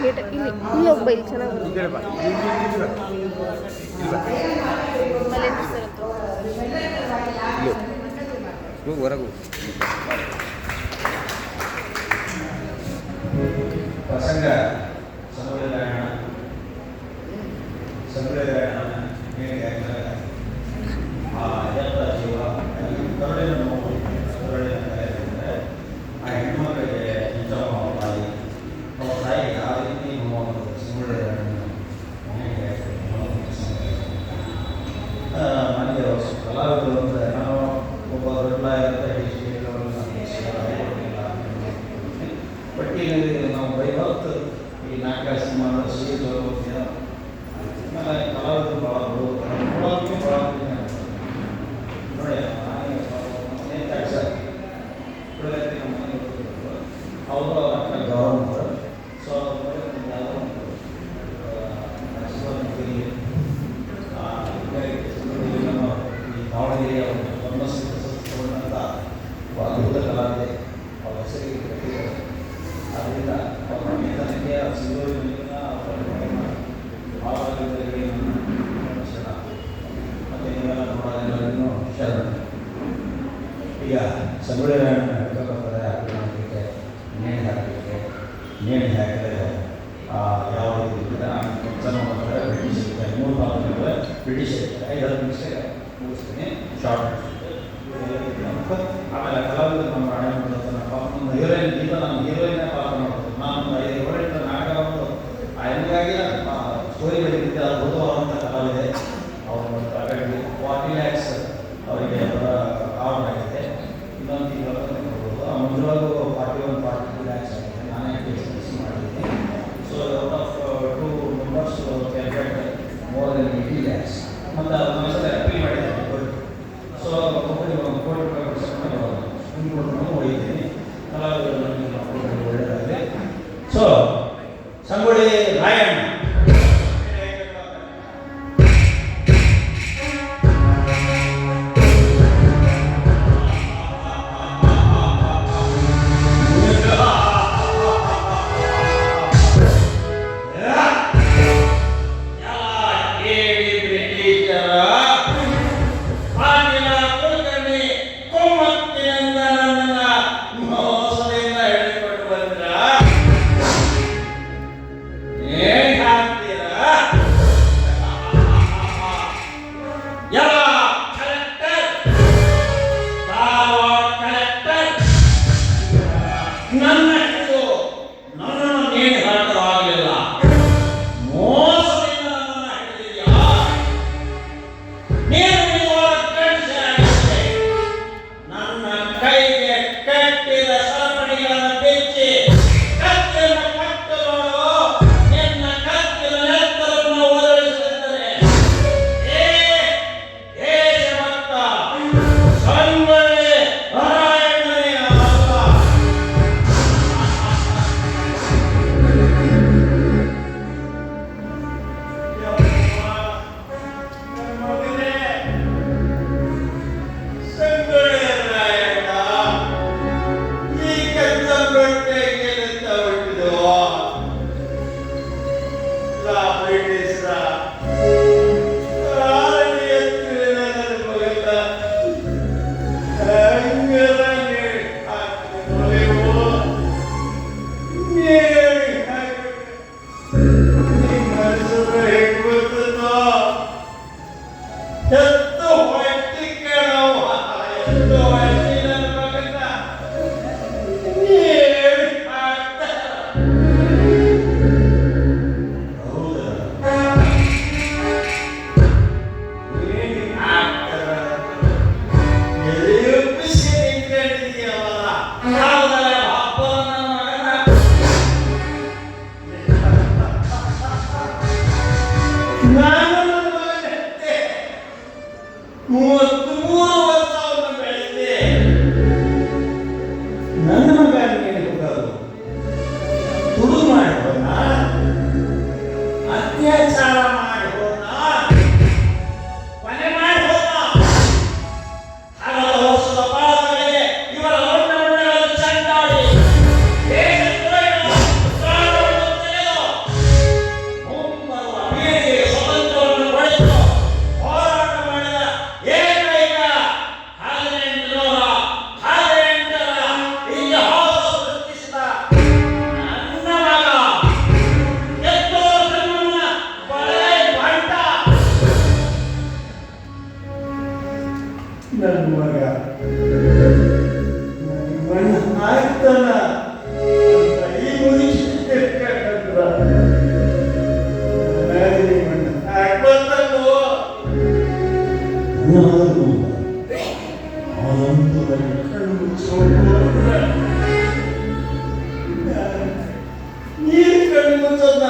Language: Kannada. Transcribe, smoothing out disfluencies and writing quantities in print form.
ಇಲ್ಲಿ ಇಲ್ಲಿ ಹೋಗ್ಬಾ, ಇಲ್ಲಿ ಚೆನ್ನಾಗಿ ಹೊರಗು ಪ್ರಸಂಗ ಸಂಪ್ರದಾಯ ಜೀವ ಕರುಳಿನ ನೋವು ಆ ಹೆಣ್ಮಕ್ಳಿಗೆ ಇಂಥ ತಾಯಿ ಅವ್ರ ತಾಯಿ ಯಾವ ರೀತಿ ನೋವು ನನಗೆ ಕಲಾವಿದರು ಅಂದರೆ ನಾವು ಒಬ್ಬ ದೊಡ್ಡ ಪಟ್ಟಿಯಲ್ಲಿ ನಾವು ಬೈಬತ್ತು ಈ ನಾಟಕ ಸಿನಿಮಾದ ಸೀಟು ಆಮೇಲೆ ಕಲಾವಿದರು ಭಾಳ ನೋಡೋದಕ್ಕೆ ಭಾಳ ನೋಡಿ ಏನು ಕೆಲಸ ನಮ್ಮ ಮನೆ ಅವರು ಅಕ್ಕ ಗೌರವ ಸೊ ಯಾವುದೋ ಈ ದಾವಣಗೆರೆಯ ಫೇಮಸ್ ಅದ್ಭುತ ಕಲಾವಿದೆ ಅವ್ರ ಹೆಸರಿಗೆ ಕಟ್ಟಿದ್ದಾರೆ. ಆದ್ದರಿಂದ ಅವರ ವೇತನಕ್ಕೆ ಸಿಗೋರಿನ ಭಾವಗಳಿಗೆ ಶರಣ ಮತ್ತು ನೀವೆಲ್ಲ ನೋಡೋದೆಲ್ಲರಿಗೂ ಶರಣ. ಈಗ ಸಂಗೊಳ್ಳಿ ರಾಯಣ್ಣ ಹಾಕಲಿಕ್ಕೆ ನೇಣಿ ಹಾಕಿದರೆ ಯಾವ ರೀತಿ ಇರ್ತದೆ ಜನ ಮಾಡ್ತಾರೆ ಬ್ರಿಟಿಷ್ ಇರ್ತಾರೆ 3 ಭಾಗಗಳು ಬ್ರಿಟಿಷ್ ಇರ್ತಾರೆ 5 ನಿಮಿಷ ಮುಗಿಸ್ತೀನಿ ಶಾರ್ಟ್. ಆಮೇಲೆ ಕಲಾವಿದರು ನಮ್ಮ ರಾಣೆ ನಮ್ಮ ಹೀರೋಯಿನ್ ಗೀತ ನಮ್ಮ ಹೀರೋಯಿನ್ ಪಾತ್ರ ಮಾಡೋದು. ನಾನು 5 ವರ್ಷ ನಾಟಕ ಒಂದು ಹಂಗಾಗಿ ಸ್ಟೋರಿ ಬರೀತಿದ್ದೆ. ಅದ್ಭುತವಾದಂಥ ಕಲಾವಿದೆ. ಅವರು 40 lakhs ಅವರಿಗೆ ಕಾರಣ ಆಗಿದೆ. ಇನ್ನೊಂದು ತಿಂಗಳು ನೋಡ್ಬೋದು. ಮುಂಜಾಗೂ 41-42 lakhs ಆಗಿದೆ. ನಾನೇ ಎಕ್ಸ್ಪೆನ್ಸ್ ಮಾಡಿದ್ದೀನಿ. So out of 2 members more than 80 lakhs. ಮತ್ತು ಒಂದ್ಸಲ ಅಪೀಲ್ ಮಾಡಿದ್ದಾರೆ ಕೋರ್ಟ್. ಸೊ ಒಬ್ಬರಿಗೆ ಕೋಟಿ ರೂಪಾಯಿ ಹೊಡಿತೀನಿ ಕಲಾವಿದರು ಒಳ್ಳೆಯದಾಗಲಿ. ಸೊ ಸಂಗೊಳ್ಳಿ ರಾಯಣ್ಣ ಮಿಂಚೋದ್ನ